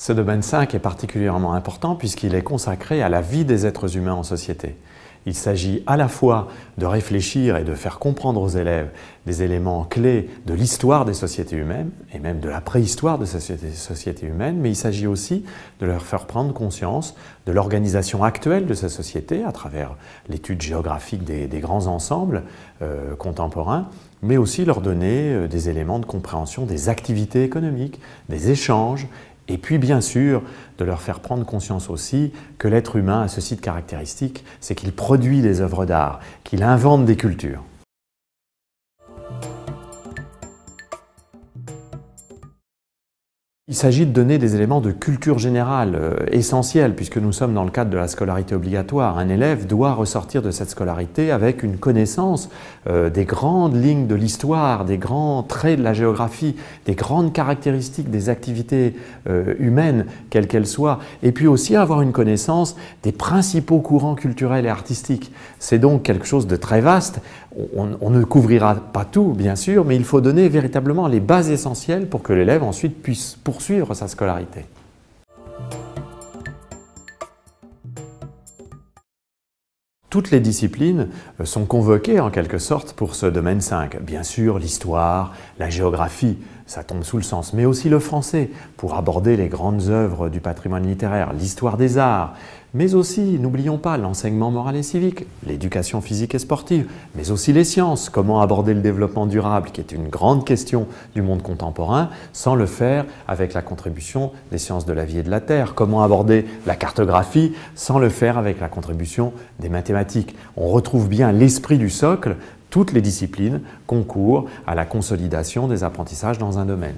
Ce domaine 5 est particulièrement important puisqu'il est consacré à la vie des êtres humains en société. Il s'agit à la fois de réfléchir et de faire comprendre aux élèves des éléments clés de l'histoire des sociétés humaines et même de la préhistoire des sociétés humaines, mais il s'agit aussi de leur faire prendre conscience de l'organisation actuelle de ces sociétés à travers l'étude géographique des grands ensembles contemporains, mais aussi leur donner des éléments de compréhension des activités économiques, des échanges, et puis bien sûr de leur faire prendre conscience aussi que l'être humain a ceci de caractéristique, c'est qu'il produit des œuvres d'art, qu'il invente des cultures. Il s'agit de donner des éléments de culture générale essentiels puisque nous sommes dans le cadre de la scolarité obligatoire. Un élève doit ressortir de cette scolarité avec une connaissance des grandes lignes de l'histoire, des grands traits de la géographie, des grandes caractéristiques des activités humaines, quelles qu'elles soient, et puis aussi avoir une connaissance des principaux courants culturels et artistiques. C'est donc quelque chose de très vaste. On ne couvrira pas tout, bien sûr, mais il faut donner véritablement les bases essentielles pour que l'élève ensuite puisse poursuivre sa scolarité. Toutes les disciplines sont convoquées en quelque sorte pour ce domaine 5. Bien sûr, l'histoire, la géographie, ça tombe sous le sens, mais aussi le français pour aborder les grandes œuvres du patrimoine littéraire, l'histoire des arts, mais aussi, n'oublions pas, l'enseignement moral et civique, l'éducation physique et sportive, mais aussi les sciences, comment aborder le développement durable, qui est une grande question du monde contemporain, sans le faire avec la contribution des sciences de la vie et de la terre, comment aborder la cartographie, sans le faire avec la contribution des mathématiques. On retrouve bien l'esprit du socle. Toutes les disciplines concourent à la consolidation des apprentissages dans un domaine.